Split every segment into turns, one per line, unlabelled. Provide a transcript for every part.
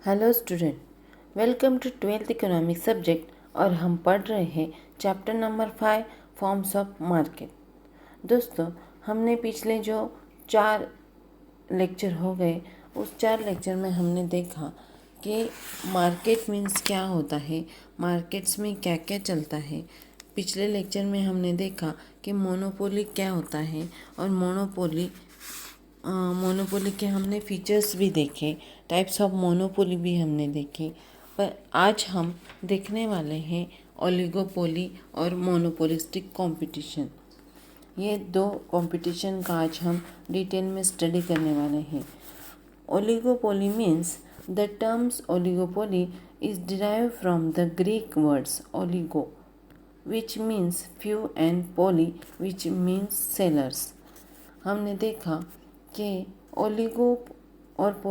Hello student, welcome to 12th economic subject और हम पढ़ रहे हैं chapter number 5 forms of market. दोस्तों, हमने पिछले जो 4 लेक्चर हो गए उस 4 लेक्चर में हमने देखा कि मार्केट मीन्स क्या होता है, मार्केट्स में क्या क्या चलता है। पिछले लेक्चर में हमने देखा कि मोनोपोली क्या होता है और मोनोपोली के हमने फीचर्स भी देखे, टाइप्स ऑफ मोनोपोली भी हमने देखे। पर आज हम देखने वाले हैं ओलिगोपोली और मोनोपोलिस्टिक कंपटीशन। ये दो कंपटीशन का आज हम डिटेल में स्टडी करने वाले हैं। Oligopoly means the terms oligopoly is derived from the Greek words oligo which means few and poly which means sellers. हमने देखा कि ओलिगो और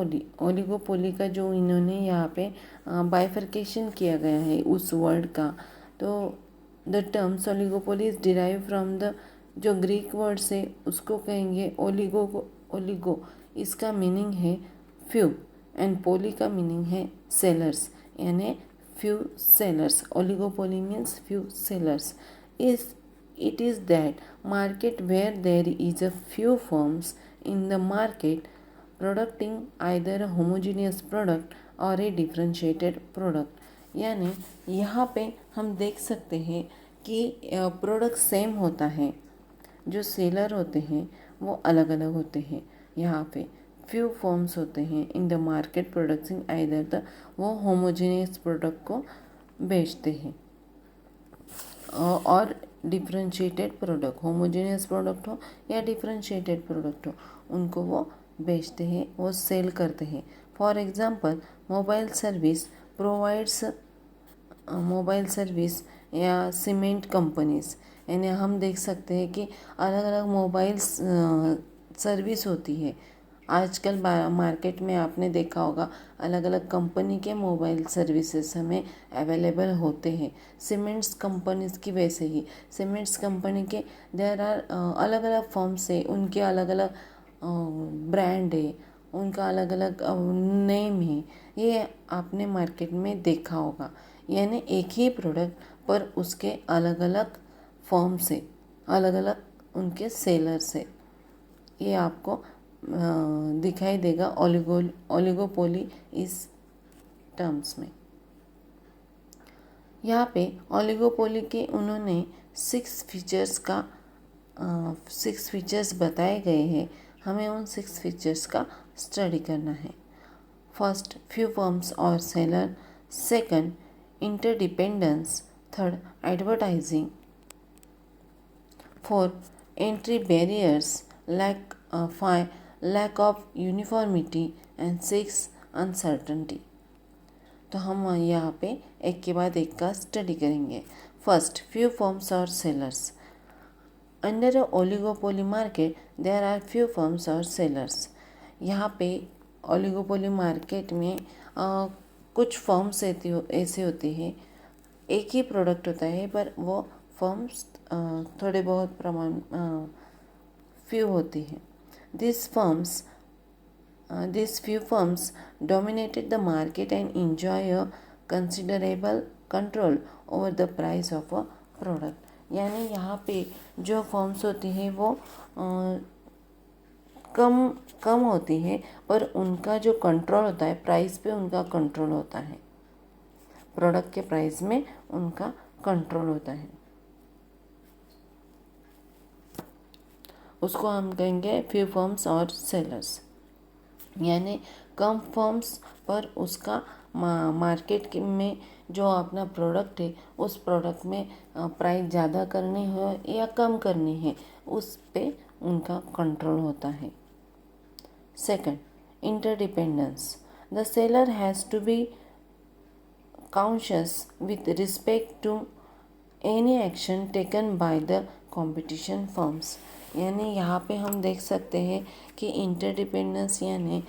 ओलिगोपोली का जो इन्होंने यहाँ पे बाइफर्केशन किया गया है उस वर्ड का, तो the terms oligopoly is derive from the जो ग्रीक वर्ड से उसको कहेंगे ओलिगो। इसका मीनिंग है फ्यू एंड पोली का मीनिंग है सेलर्स, यानी few sellers. Oligopoly means few sellers. It is that market where there is a few firms in the market producing either a homogeneous product or a differentiated product। यानी यहाँ पे हम देख सकते हैं कि प्रोडक्ट सेम होता है, जो सेलर होते हैं वो अलग अलग होते हैं। यहाँ पे फ्यू फर्म्स होते हैं इन द मार्केट प्रोडक्टिंग आइदर द वो होमोजेनियस प्रोडक्ट को बेचते हैं और डिफ्रेंशिएटेड प्रोडक्ट, होमोजेनियस प्रोडक्ट हो या डिफ्रेंशिएटेड प्रोडक्ट हो, उनको वो बेचते हैं, वो सेल करते हैं। फॉर एग्जांपल मोबाइल सर्विस या सीमेंट कंपनीज, यानी हम देख सकते हैं कि अलग अलग मोबाइल सर्विस होती है। आजकल मार्केट में आपने देखा होगा अलग अलग कंपनी के मोबाइल सर्विसेज हमें अवेलेबल होते हैं। सीमेंट्स कंपनीज की वैसे ही सीमेंट्स कंपनी के देयर आर अलग अलग फर्म्स है, उनके अलग अलग ब्रांड है, उनका अलग अलग नेम है। ये आपने मार्केट में देखा होगा, यानी एक ही प्रोडक्ट पर उसके अलग अलग फर्म से अलग अलग उनके सेलर से ये आपको दिखाई देगा ओलिगोपोली इस टर्म्स में। यहाँ पे ओलिगोपोली के उन्होंने 6 फीचर्स बताए गए हैं। हमें उन 6 फीचर्स का स्टडी करना है। फर्स्ट, फ्यू फर्म्स और seller. Second, interdependence. Third, advertising. Fourth, entry barriers. Lack of uniformity and 6, uncertainty. तो हम यहाँ पे एक के बाद एक का स्टडी करेंगे। फर्स्ट, फ्यू फर्म्स और sellers. Under a oligopoly market there are few firms और सेलर्स। यहाँ पे ओलिगोपोली मार्केट में कुछ फर्म्स ऐसे होते हैं, एक ही प्रोडक्ट होता है पर वो फर्म्स थोड़े बहुत फ्यू होती हैं। These few firms dominated the market and enjoy a considerable control over the price of a product। यानी यहाँ पे जो फर्म्स होती हैं वो कम होती हैं, पर उनका जो कंट्रोल होता है प्राइस पे, उनका कंट्रोल होता है, प्रोडक्ट के प्राइस में उनका कंट्रोल होता है। उसको हम कहेंगे फ्यू फर्म्स और सेलर्स। यानी कम फर्म्स पर उसका मार्केट में जो अपना प्रोडक्ट है उस प्रोडक्ट में प्राइस ज़्यादा करनी हो या कम करनी है, उस पे उनका कंट्रोल होता है। Second, interdependence. The seller has to be conscious with respect to any action taken by the competition firms. यानी यहाँ पे हम देख सकते हैं कि इंटरडिपेंडेंस यानी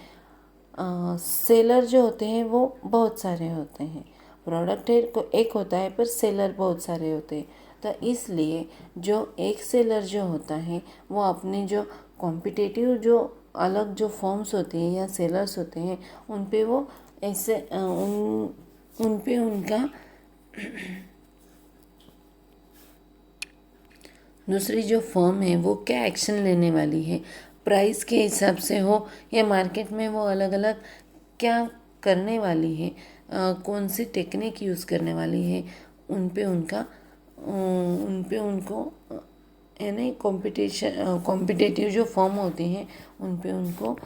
सेलर जो होते हैं वो बहुत सारे होते हैं, प्रोडक्ट है एक होता है पर सेलर बहुत सारे होते हैं। तो इसलिए जो एक सेलर जो होता है वो अपने जो कॉम्पिटिटिव जो अलग जो फॉर्म्स होते हैं या सेलर्स होते हैं उन पे वो ऐसे उन पे उनका दूसरी जो फर्म है वो क्या एक्शन लेने वाली है, प्राइस के हिसाब से हो या मार्केट में वो अलग अलग क्या करने वाली है, कौन सी टेक्निक यूज़ करने वाली है, उन पे उनको यानी कॉम्पिटिटिव जो फॉर्म होते हैं उन पे उनको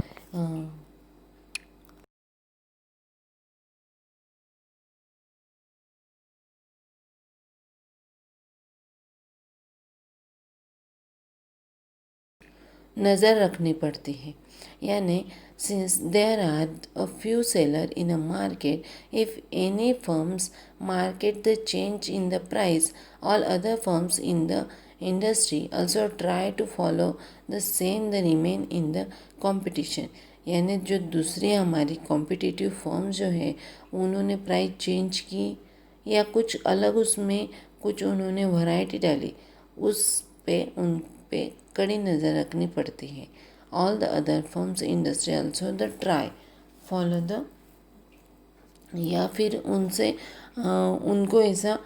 नज़र रखनी पड़ती है। यानी since there are a few seller in a market, if any firms market the change in the price, all other firms in the industry also try to follow the same the remain in the competition। यानी जो दूसरी हमारी competitive firms जो है उन्होंने price change की या कुछ अलग उसमें कुछ उन्होंने वैरायटी डाली, उन पे कड़ी नज़र रखनी पड़ती है। All the other firms industry also the try follow the, या फिर उनको ऐसा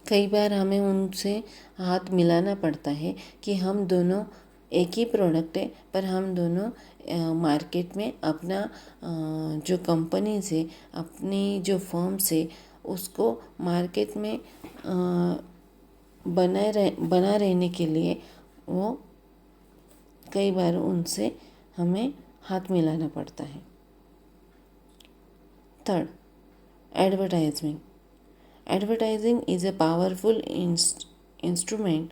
कई बार हमें उनसे हाथ मिलाना पड़ता है कि हम दोनों एक ही प्रोडक्ट है पर हम दोनों मार्केट में अपना जो कंपनी से अपनी जो फर्म से उसको मार्केट में बना रहने के लिए वो कई बार उनसे हमें हाथ मिलाना पड़ता है। Third, advertisement. Advertising is a powerful instrument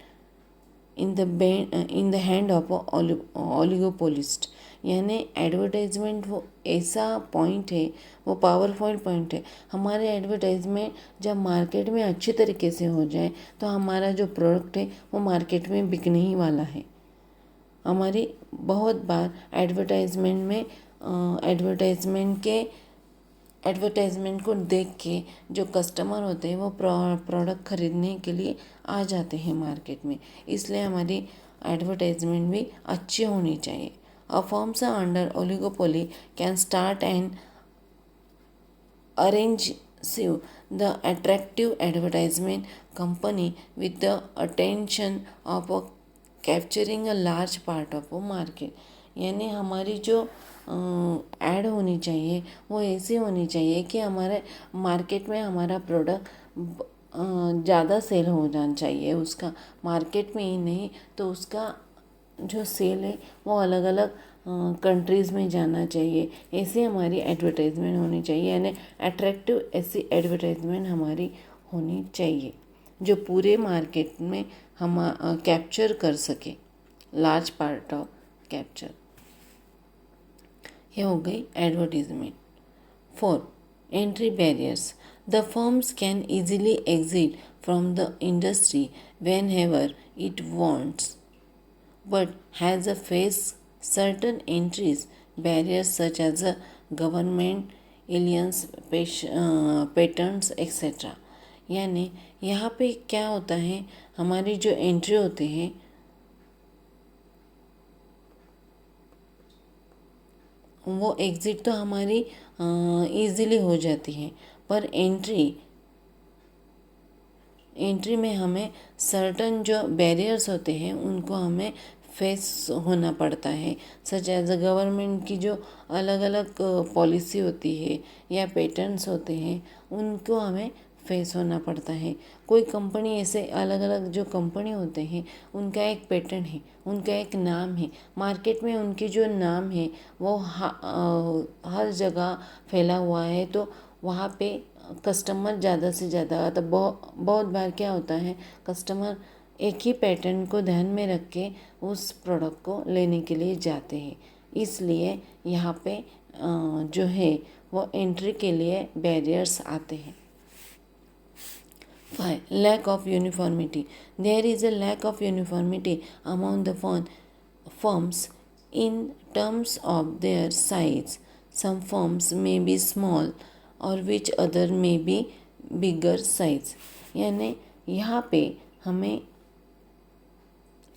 in the hand of a oligopolist। यानी एडवर्टाइजमेंट वो ऐसा पॉइंट है, वो पावरफुल पॉइंट है। हमारे एडवर्टाइजमेंट जब मार्केट में अच्छी तरीके से हो जाए तो हमारा जो प्रोडक्ट है वो मार्केट में बिकने ही वाला है। हमारी बहुत बार एडवर्टाइजमेंट को देख के जो कस्टमर होते हैं वो प्रोडक्ट खरीदने के लिए आ जाते हैं मार्केट में, इसलिए हमारी एडवर्टाइजमेंट भी अच्छी होनी चाहिए। A firms under oligopoly can start and arrange सिव the attractive advertisement company with the attention of capturing a large part of a market. यानी हमारी जो ऐड होनी चाहिए वो ऐसी होनी चाहिए कि हमारे मार्केट में हमारा प्रोडक्ट ज़्यादा सेल हो जाना चाहिए, उसका मार्केट में ही नहीं तो उसका जो सेल है वो अलग अलग कंट्रीज़ में जाना चाहिए। ऐसी हमारी एडवर्टाइजमेंट होनी चाहिए, यानी अट्रैक्टिव ऐसी एडवर्टाइजमेंट हमारी होनी चाहिए जो पूरे मार्केट में हम कैप्चर कर सके, लार्ज पार्ट ऑफ कैप्चर। ये हो गई advertisement. 4. Entry barriers. The firms can easily exit from the industry whenever it wants, but has a face certain entries barriers such as the government, aliens, patents, etc। यानी यहाँ पे क्या होता है, हमारी जो एंट्री होते हैं वो एग्ज़िट तो हमारी ईज़िली हो जाती है, पर एंट्री में हमें सर्टन जो बैरियर्स होते हैं उनको हमें फेस होना पड़ता है। सच एज अ गवर्नमेंट की जो अलग अलग पॉलिसी होती है या पैटर्न्स होते हैं उनको हमें फेस होना पड़ता है। कोई कंपनी ऐसे अलग अलग जो कंपनी होते हैं उनका एक पैटर्न है, उनका एक नाम है, मार्केट में उनकी जो नाम है वो हर जगह फैला हुआ है, तो वहाँ पे कस्टमर ज़्यादा से ज़्यादा तो बहुत बार क्या होता है, कस्टमर एक ही पैटर्न को ध्यान में रख के उस प्रोडक्ट को लेने के लिए जाते हैं। इसलिए यहाँ पे जो है वो एंट्री के लिए बैरियर्स आते हैं। 5. Lack of uniformity. There is a lack of uniformity among the firms in terms of their size. Some firms may be small or which other may be bigger size. यानी यहाँ पे हमें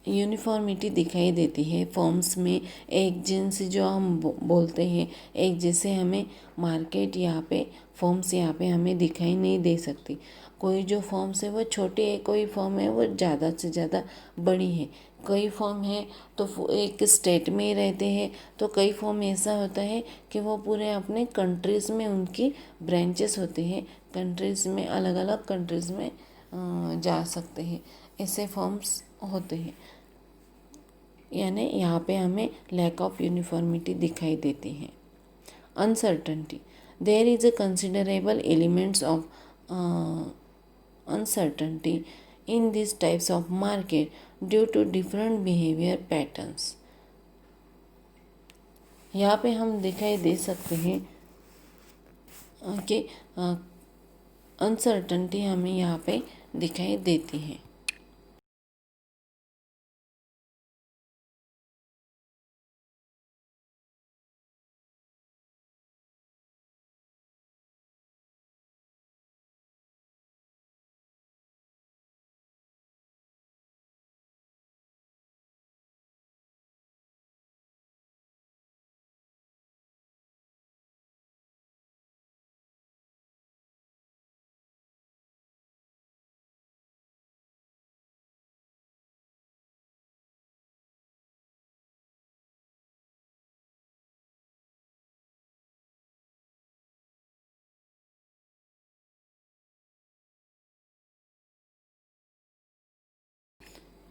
uniformity दिखाई देती है forms में। एक जिनसे जो हम बोलते हैं, एक जैसे हमें मार्केट यहाँ पे फॉर्म्स यहाँ पे हमें दिखाई नहीं दे सकती। कोई जो फॉर्म्स है वो छोटे है, कोई फॉर्म है वो ज़्यादा से ज़्यादा बड़ी है। कई फॉर्म है तो एक स्टेट में ही रहते हैं, तो कई फॉर्म ऐसा होता है कि वो पूरे अपने कंट्रीज़ में उनकी ब्रांचेस होते हैं, कंट्रीज़ में अलग अलग कंट्रीज़ में जा सकते हैं, ऐसे फॉर्म्स होते हैं। यानी यहाँ पे हमें लैक ऑफ यूनिफॉर्मिटी दिखाई देती है। Uncertainty, there is a considerable elements of uncertainty in this types of market due to different behaviour patterns. यहाँ पे हम दिखाई दे सकते हैं कि अनसर्टनिटी हमें यहाँ पे दिखाई देती है।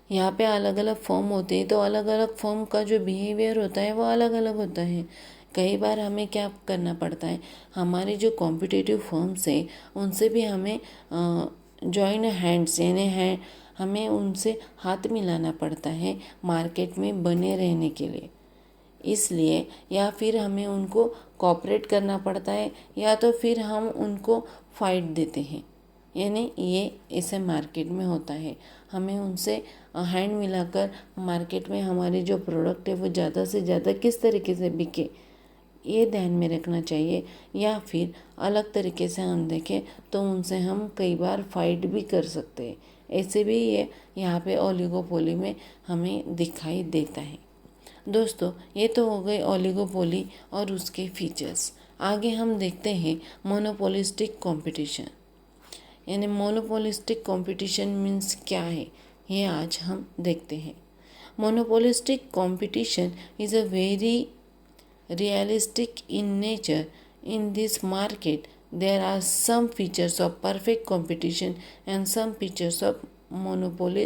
यहाँ पे अलग अलग फॉर्म होते हैं, तो अलग अलग फॉर्म का जो बिहेवियर होता है वो अलग अलग होता है। कई बार हमें क्या करना पड़ता है, हमारे जो कॉम्पिटिटिव फॉर्म्स हैं उनसे भी हमें जॉइन हैंड्स यानी हमें उनसे हाथ मिलाना पड़ता है मार्केट में बने रहने के लिए। इसलिए या फिर हमें उनको कोऑपरेट करना पड़ता है, या तो फिर हम उनको फाइट देते हैं। यानी ये ऐसे मार्केट में होता है, हमें उनसे हैंड मिलाकर मार्केट में हमारे जो प्रोडक्ट है वो ज़्यादा से ज़्यादा किस तरीके से बिके, ये ध्यान में रखना चाहिए। या फिर अलग तरीके से हम देखें तो उनसे हम कई बार फाइट भी कर सकते हैं। ऐसे भी ये यहाँ पे ओलिगोपोली में हमें दिखाई देता है। दोस्तों, ये तो हो गए ओलिगोपोली और उसके फीचर्स। आगे हम देखते हैं मोनोपोलिस्टिक कंपटीशन। यानी मोनोपोलिस्टिक कंपटीशन मीन्स क्या है, ये आज हम देखते हैं। Monopolistic competition is a very realistic in nature. In this market, there are some features of perfect competition and some features of monopoly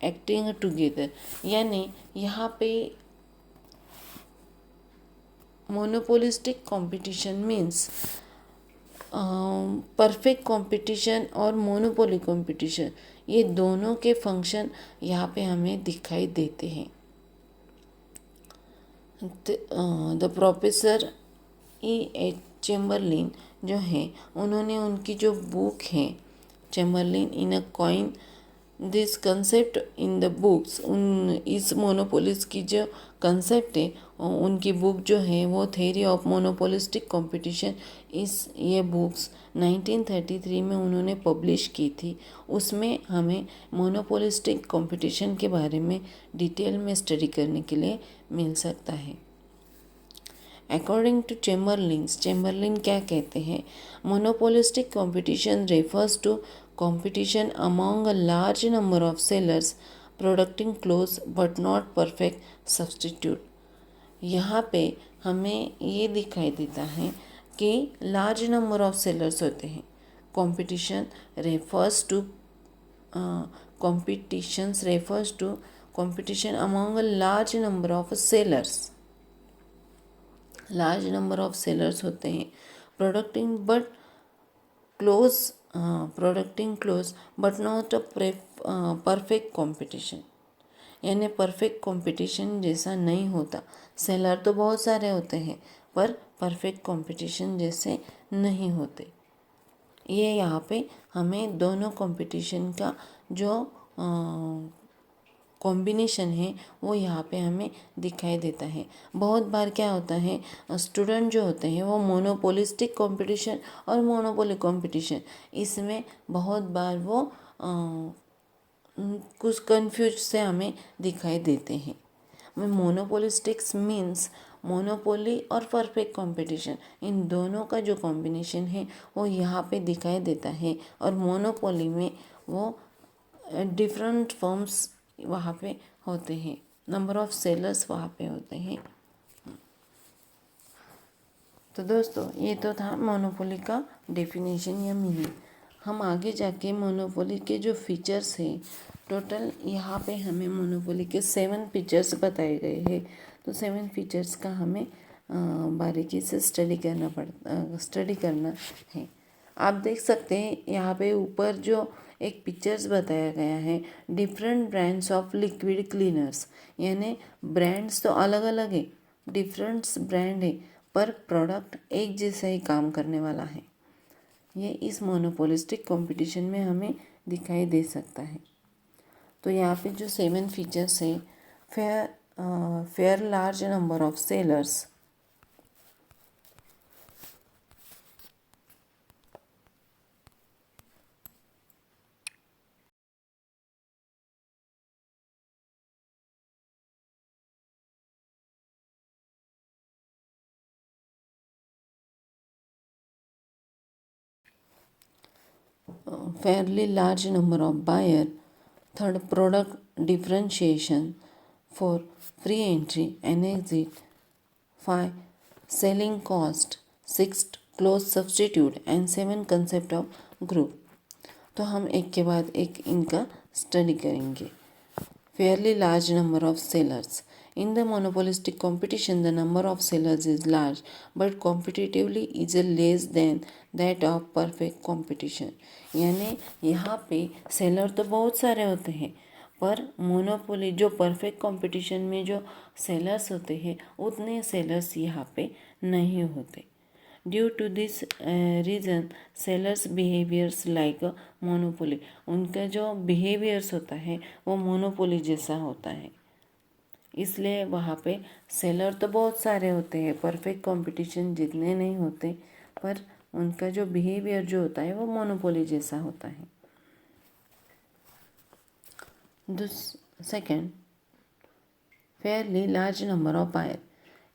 acting together. यानी यहाँ पे monopolistic competition means perfect competition और मोनोपोली कंपटीशन, ये दोनों के function यहाँ पे हमें दिखाई देते हैं। The professor E.H. चैम्बरलिन जो है, उन्होंने उनकी जो बुक है Chamberlain in a coin this concept in the books, उन इस मोनोपोलिस की जो कंसेप्ट है उनकी बुक जो है वो थ्योरी ऑफ मोनोपोलिस्टिक कंपटीशन, ये बुक्स 1933 में उन्होंने पब्लिश की थी। उसमें हमें मोनोपोलिस्टिक कंपटीशन के बारे में डिटेल में स्टडी करने के लिए मिल सकता है। अकॉर्डिंग टू चैम्बरलिन क्या कहते हैं, monopolistic competition refers to competition among a large number of sellers producing close but not perfect substitute। यहाँ पे हमें ये दिखाई देता है कि लार्ज नंबर ऑफ सेलर्स होते हैं। competition refers to competitions refers to competition among a large number of sellers। Large number of sellers होते हैं, प्रोडक्टिंग close but not a perfect competition. यानी परफेक्ट कंपटीशन जैसा नहीं होता। सेलर तो बहुत सारे होते हैं पर परफेक्ट कंपटीशन जैसे नहीं होते। ये यहाँ पे हमें दोनों कंपटीशन का जो कॉम्बिनेशन है वो यहाँ पे हमें दिखाई देता है। बहुत बार क्या होता है, स्टूडेंट जो होते हैं वो मोनोपोलिस्टिक कंपटीशन और मोनोपोली कंपटीशन, इसमें बहुत बार वो कुछ कंफ्यूज से हमें दिखाई देते हैं। मोनोपोलिस्टिक्स मीन्स मोनोपोली और परफेक्ट कंपटीशन, इन दोनों का जो कॉम्बिनेशन है वो यहाँ पे दिखाई देता है। और मोनोपोली में वो डिफरेंट फर्म्स वहाँ पे होते हैं, नंबर ऑफ सेलर्स वहाँ पे होते हैं। तो दोस्तों ये तो था मोनोपोली का डेफिनेशन या मीनिंग। हम आगे जाके मोनोपोली के जो फीचर्स हैं, टोटल यहाँ पे हमें मोनोपोली के 7 फीचर्स बताए गए हैं। तो 7 फीचर्स का हमें बारीकी से स्टडी करना है। आप देख सकते हैं यहाँ पे ऊपर जो एक पिक्चर्स बताया गया है, different brands of liquid cleaners, यानी ब्रांड्स तो अलग अलग है, डिफरेंट ब्रांड है, पर प्रोडक्ट एक जैसा ही काम करने वाला है। ये इस मोनोपोलिस्टिक कंपटीशन में हमें दिखाई दे सकता है। तो यहाँ पे जो 7 फीचर्स है, fair large number of sellers, fairly large number of buyer. Third, product differentiation. 4, free entry and exit. 5, selling cost. 6, close substitute and 7, concept of group. तो हम एक के बाद एक इनका स्टडी करेंगे। Fairly large number of sellers. In the monopolistic competition, the number of sellers is large, but competitively is less than that of perfect competition. यानी यहाँ पे सेलर तो बहुत सारे होते हैं, पर मोनोपोली जो परफेक्ट कंपटीशन में जो सेलर्स होते हैं उतने सेलर्स यहाँ पे नहीं होते। Due to this reason sellers behaviours like monopoly, उनका जो बिहेवियर्स होता है वो मोनोपोली जैसा होता है, इसलिए वहाँ पे सेलर तो बहुत सारे होते हैं, परफेक्ट कंपटीशन जितने नहीं होते, पर उनका जो बिहेवियर जो होता है वो मोनोपोली जैसा होता है। Second, fairly large number of buyer.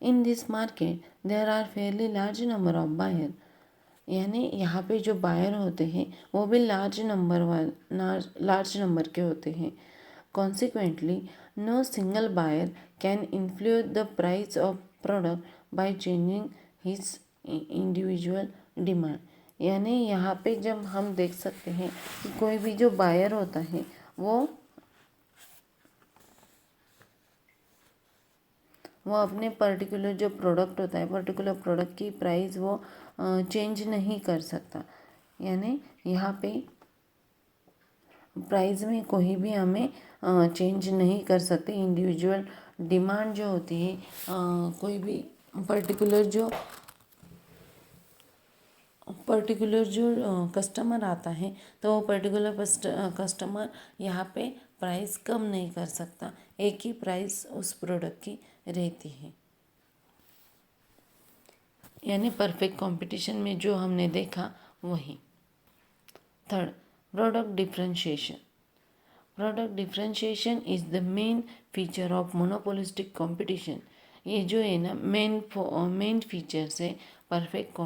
In this market there are fairly large number of buyer, यानी यहाँ पे जो बायर होते हैं वो भी लार्ज नंबर के होते हैं। Consequently no single buyer can influence the price of product by changing his individual demand, यानी यहाँ पे जब हम देख सकते हैं कि कोई भी जो बायर होता है वो अपने पर्टिकुलर जो प्रोडक्ट होता है, पर्टिकुलर प्रोडक्ट की प्राइस वो चेंज नहीं कर सकता। यानी यहाँ पे प्राइस में कोई भी हमें चेंज नहीं कर सकते। इंडिविजुअल डिमांड जो होती है, कोई भी पर्टिकुलर जो कस्टमर आता है तो वो पर्टिकुलर कस्टमर यहाँ पे प्राइस कम नहीं कर सकता, एक ही प्राइस उस प्रोडक्ट की रहती है। यानी परफेक्ट कंपटीशन में जो हमने देखा वही। Third, product differentiation. Product differentiation is the main feature of monopolistic competition. ये जो है ना मेन फीचर्स है परफेक्ट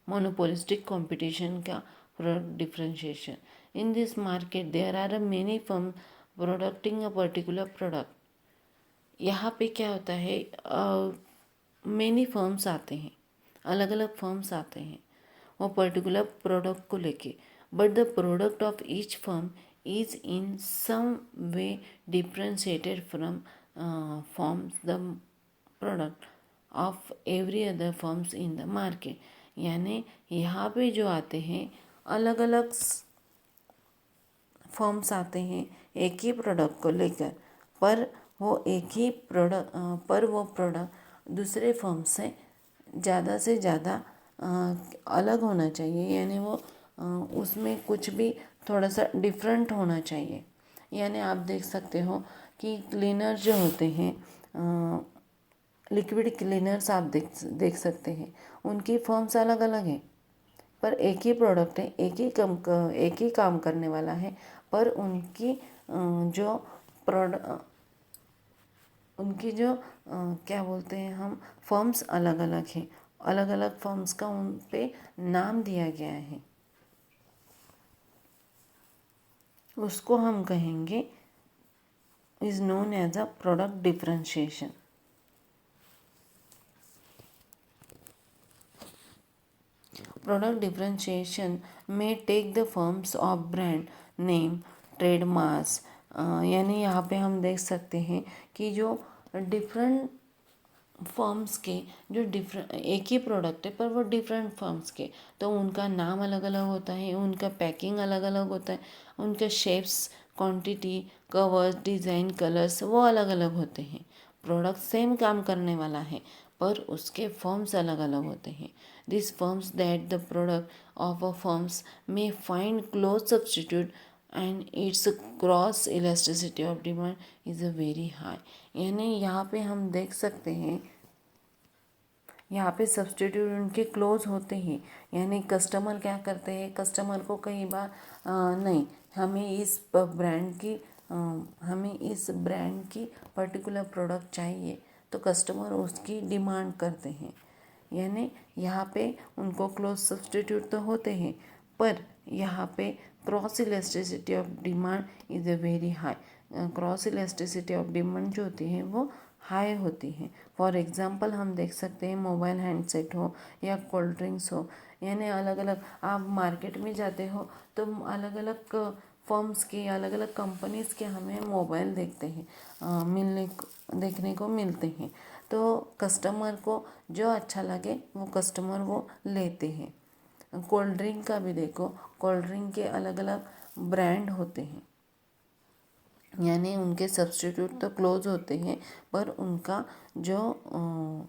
मोनोपोलिस्टिक कंपटीशन का, product differentiation. In this market there are many firm producting a particular product. यहाँ पे क्या होता है, मेनी फर्म्स आते हैं, अलग अलग फर्म्स आते हैं वो पर्टिकुलर प्रोडक्ट को लेके, but the product of each firm is in some way differentiated from the product of every other firms in the market. यानी यहाँ पे जो आते हैं अलग अलग फर्म्स आते हैं एक ही प्रोडक्ट को लेकर, पर वो प्रोडक्ट दूसरे फर्म से ज़्यादा अलग होना चाहिए, यानी वो उसमें कुछ भी थोड़ा सा डिफरेंट होना चाहिए, यानी आप देख सकते हो कि क्लीनर जो होते हैं, लिक्विड क्लीनर्स आप देख सकते हैं, उनकी फर्म्स अलग अलग हैं, पर एक ही प्रोडक्ट है, एक ही काम करने वाला है, पर जो प्रोडक्ट उनकी जो क्या बोलते हैं हम, फर्म्स अलग अलग हैं, अलग अलग फर्म्स का उन पे नाम दिया गया है, उसको हम कहेंगे is known as a product differentiation. Product differentiation may take the forms of brand name, trademarks। यानी यहाँ पे हम देख सकते हैं कि जो डिफरेंट फर्म्स के जो डिफरेंट एक ही प्रोडक्ट है पर वो डिफरेंट फर्म्स के, तो उनका नाम अलग अलग होता है, उनका पैकिंग अलग अलग होता है, उनके shapes, quantity, covers, design, colours वो अलग अलग होते हैं। प्रोडक्ट सेम काम करने वाला है पर उसके फर्म्स अलग अलग होते हैं। This firms that the product of a firms में find close substitute and its cross elasticity of demand is a very high. यानी यहाँ पे हम देख सकते हैं, यहाँ पे सब्सटीट्यूट उनके क्लोज होते हैं, यानी कस्टमर क्या करते हैं, कस्टमर को कई बार नहीं, हमें इस ब्रांड की पर्टिकुलर प्रोडक्ट चाहिए, तो कस्टमर उसकी डिमांड करते हैं। यानी यहाँ पे उनको क्लोज सब्सटीट्यूट तो होते हैं, पर यहाँ पे cross elasticity of demand is a very high. Cross elasticity of demand जो होती है वो हाई होती है। फॉर एग्ज़ाम्पल हम देख सकते हैं, मोबाइल हैंडसेट हो या कोल्ड ड्रिंक्स हो, यानी अलग अलग आप मार्केट में जाते हो तो अलग अलग फर्म्स के, अलग अलग कंपनीज़ के हमें मोबाइल देखने को मिलते हैं। तो कस्टमर को जो अच्छा लगे वो कस्टमर वो लेते हैं। कोल्ड ड्रिंक का भी देखो, कोल्ड ड्रिंक के अलग अलग ब्रांड होते हैं, यानी उनके सब्सटीट्यूट तो क्लोज होते हैं, पर उनका जो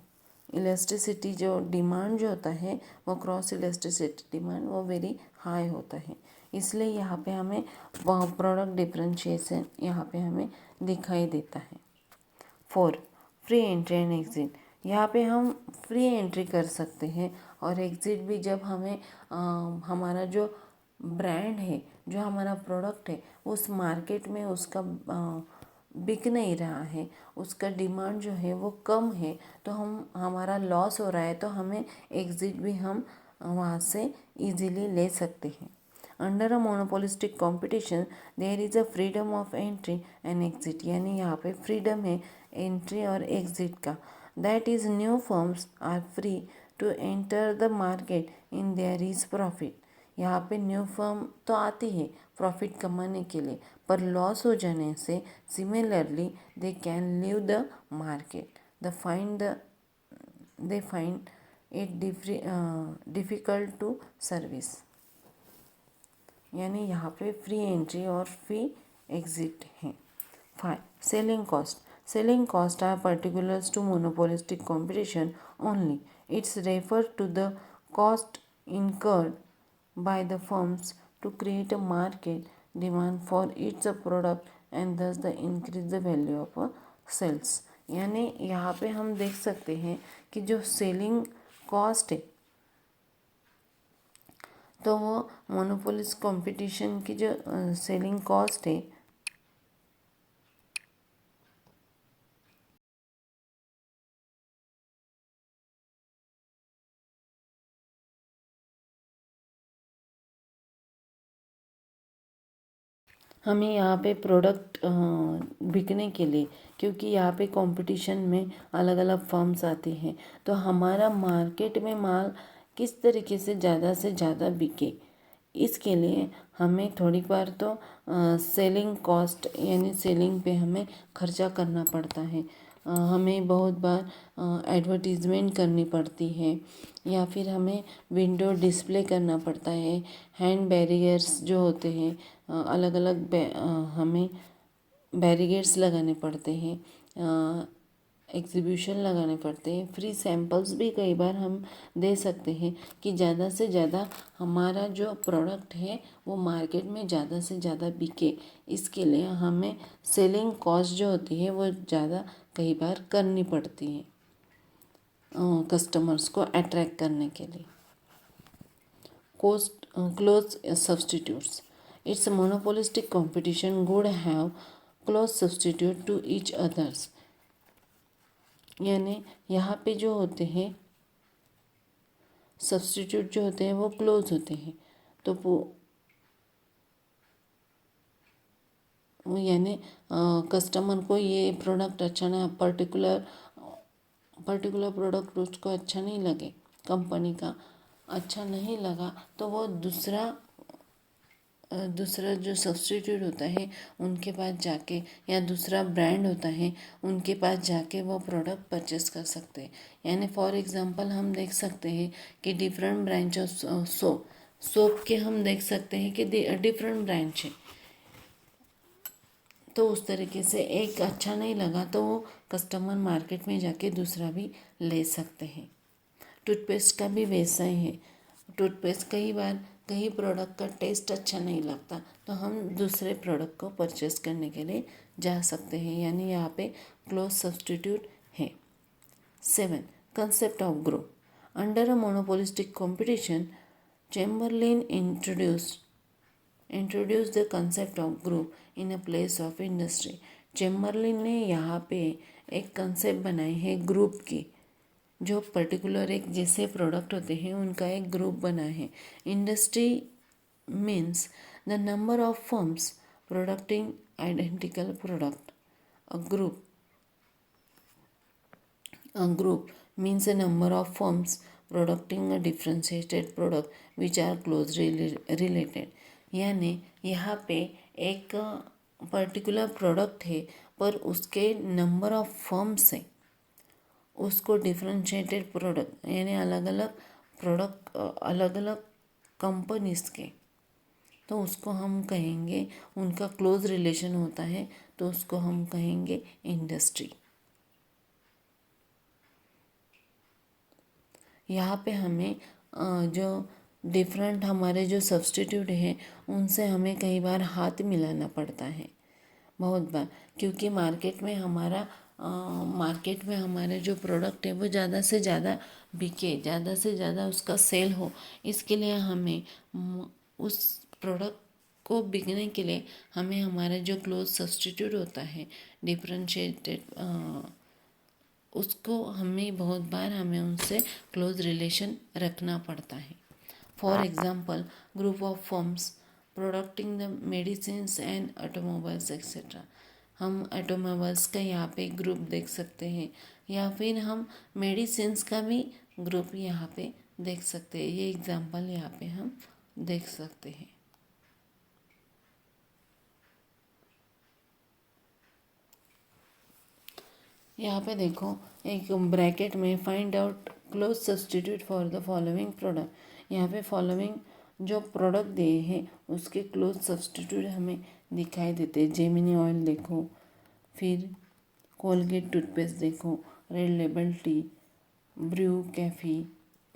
इलास्टिसिटी जो डिमांड जो होता है वो क्रॉस इलास्टिसिटी डिमांड वो वेरी हाई होता है। इसलिए यहाँ पे हमें प्रोडक्ट डिफरेंशिएशन यहाँ पे हमें दिखाई देता है। 4 फ्री एंट्री एंड एग्ज़िट। यहाँ पे हम फ्री एंट्री कर सकते हैं और एग्ज़िट भी जब हमें हमारा जो ब्रांड है, जो हमारा प्रोडक्ट है, उस मार्केट में उसका बिक नहीं रहा है, उसका डिमांड जो है वो कम है, तो हमारा लॉस हो रहा है, तो हमें एग्ज़िट भी हम वहाँ से इजीली ले सकते हैं। Under a monopolistic competition there is a freedom of entry and exit. यानी यहाँ पे फ्रीडम है एंट्री और एग्ज़िट का। That is new firms are free to enter the market in there is profit. यहाँ पे न्यू फर्म तो आती है प्रॉफिट कमाने के लिए, पर लॉस हो जाने से similarly they can leave the market. They find it difficult to service. यानी यहाँ पे फ्री एंट्री और फ्री एग्ज़िट है। 5 selling cost. Selling cost are particulars to monopolistic competition only. It's refer to the cost incurred by the firms to create a market demand for its product and thus the increase the value of sales। यानी यहाँ पे हम देख सकते हैं कि जो selling cost है, तो वो मोनोपोलिस्ट कंपटीशन की जो सेलिंग कॉस्ट है, हमें यहाँ पे प्रोडक्ट बिकने के लिए, क्योंकि यहाँ पे कंपटीशन में अलग अलग फर्म्स आती हैं, तो हमारा मार्केट में माल किस तरीके से ज़्यादा बिके, इसके लिए हमें थोड़ी बार तो सेलिंग कॉस्ट यानी सेलिंग पे हमें खर्चा करना पड़ता है। हमें बहुत बार एडवर्टीज़मेंट करनी पड़ती है, या फिर हमें विंडो डिस्प्ले करना पड़ता है। हैंड बैरियर्स जो होते हैं, अलग अलग हमें बैरियर्स लगाने पड़ते हैं। एग्जीबिशन लगाने पड़ते हैं, फ्री सैंपल्स भी कई बार हम दे सकते हैं कि ज़्यादा से ज़्यादा हमारा जो प्रोडक्ट है वो मार्केट में ज़्यादा से ज़्यादा बिके। इसके लिए हमें सेलिंग कॉस्ट जो होती है वो ज़्यादा कई बार करनी पड़ती है कस्टमर्स को अट्रैक्ट करने के लिए। Cost close substitutes. It's a monopolistic competition would have close substitute to each others. यानी यहाँ पे जो होते हैं सब्सटीट्यूट जो होते हैं वो क्लोज होते हैं, तो वो यानी कस्टमर को ये प्रोडक्ट अच्छा ना पर्टिकुलर प्रोडक्ट उसको अच्छा नहीं लगे, कंपनी का अच्छा नहीं लगा, तो वो दूसरा जो सब्सटीट्यूट होता है उनके पास जाके या दूसरा ब्रांड होता है उनके पास जाके वो प्रोडक्ट परचेस कर सकते हैं। यानी फॉर एग्जांपल हम देख सकते हैं कि डिफरेंट ब्रांच ऑफ सोप के हम देख सकते हैं कि डिफरेंट ब्रांच है, तो उस तरीके से एक अच्छा नहीं लगा तो वो कस्टमर मार्केट में जाके दूसरा भी ले सकते हैं। टूथपेस्ट का भी वैसा ही है। टूथपेस्ट कई बार कई प्रोडक्ट का टेस्ट अच्छा नहीं लगता तो हम दूसरे प्रोडक्ट को परचेस करने के लिए जा सकते हैं, यानी यहाँ पे क्लोज सब्सटीट्यूट है। 7. Concept of group. Under a monopolistic competition, Chamberlain introduced the concept of group in a place of industry. Chamberlain ने यहाँ पे एक कंसेप्ट बनाई है ग्रुप की, जो पर्टिकुलर एक जैसे प्रोडक्ट होते हैं उनका एक ग्रुप बना है। Industry means the number of firms प्रोडक्टिंग identical product. A group means a number of firms producing a differentiated product which are closely related। यानी यहाँ पे एक पर्टिकुलर प्रोडक्ट है पर उसके नंबर ऑफ फर्म्स हैं, उसको डिफ्रेंशिएटेड प्रोडक्ट यानी अलग अलग प्रोडक्ट अलग अलग कंपनीज के, तो उसको हम कहेंगे उनका क्लोज रिलेशन होता है तो उसको हम कहेंगे इंडस्ट्री। यहाँ पे हमें जो डिफरेंट हमारे जो सब्सटीट्यूट हैं उनसे हमें कई बार हाथ मिलाना पड़ता है बहुत बार, क्योंकि मार्केट में हमारे जो प्रोडक्ट है वो ज़्यादा से ज़्यादा बिके, ज़्यादा से ज़्यादा उसका सेल हो। इसके लिए हमें उस प्रोडक्ट को बिकने के लिए हमें हमारा जो क्लोज सब्सटीट्यूट होता है डिफरेंशिएटेड, उसको हमें बहुत बार हमें उनसे क्लोज रिलेशन रखना पड़ता है। For example group of firms प्रोडक्टिंग the medicines and automobiles etcetera. हम ऑटोमोबाइल्स का यहाँ पे ग्रुप देख सकते हैं, या फिर हम मेडिसिन्स का भी ग्रुप यहाँ पे देख सकते हैं। ये एग्जाम्पल यहाँ पे हम देख सकते हैं। यहाँ पे देखो एक ब्रैकेट में find out close substitute for the following product. यहाँ पे फॉलोइंग जो प्रोडक्ट दिए हैं उसके क्लोज सब्सटीट्यूट हमें दिखाई देते हैं। जेमिनी ऑयल देखो, फिर कोलगेट टूथपेस्ट देखो, red label tea, Bru cafe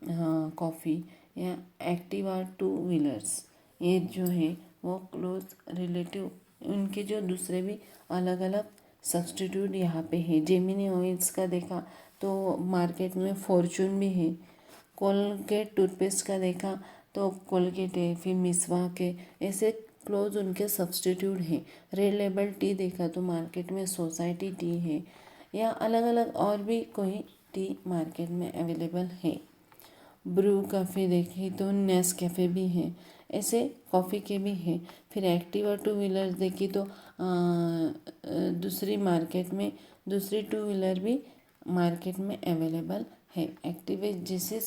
coffee या एक्टिवा टू व्हीलर्स, ये जो है वो क्लोज रिलेटिव उनके जो दूसरे भी अलग अलग सब्सटीट्यूट यहाँ पे है। जेमिनी ऑयल्स का देखा तो मार्केट में फॉर्चून भी है। कोलगेट टूथपेस्ट का देखा तो कोलगेट है, फिर मिसवाक है, ऐसे क्लोज उनके सब्सटीट्यूट हैं। रेड लेबल टी देखा तो मार्केट में सोसाइटी टी है, या अलग अलग और भी कोई टी मार्केट में अवेलेबल है। ब्रू कॉफ़ी देखी तो नेस्कैफ़े भी है, ऐसे कॉफ़ी के भी है। फिर एक्टिवा टू व्हीलर देखी तो दूसरी टू व्हीलर भी मार्केट में अवेलेबल है। एक्टिवा जैसे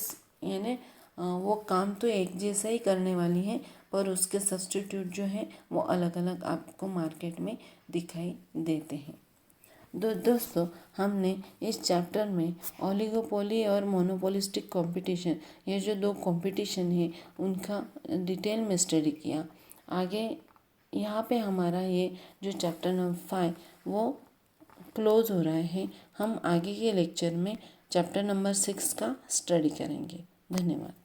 यानी वो काम तो एक जैसा ही करने वाली है पर उसके सब्सटीट्यूट जो है वो अलग अलग आपको मार्केट में दिखाई देते हैं। दोस्तों हमने इस चैप्टर में ओलिगोपोली और मोनोपोलिस्टिक कंपटीशन, ये जो दो कंपटीशन है उनका डिटेल में स्टडी किया। आगे यहाँ पे हमारा ये जो चैप्टर नंबर 5 वो क्लोज हो रहा है। हम आगे के लेक्चर में चैप्टर नंबर 6 का स्टडी करेंगे। धन्यवाद।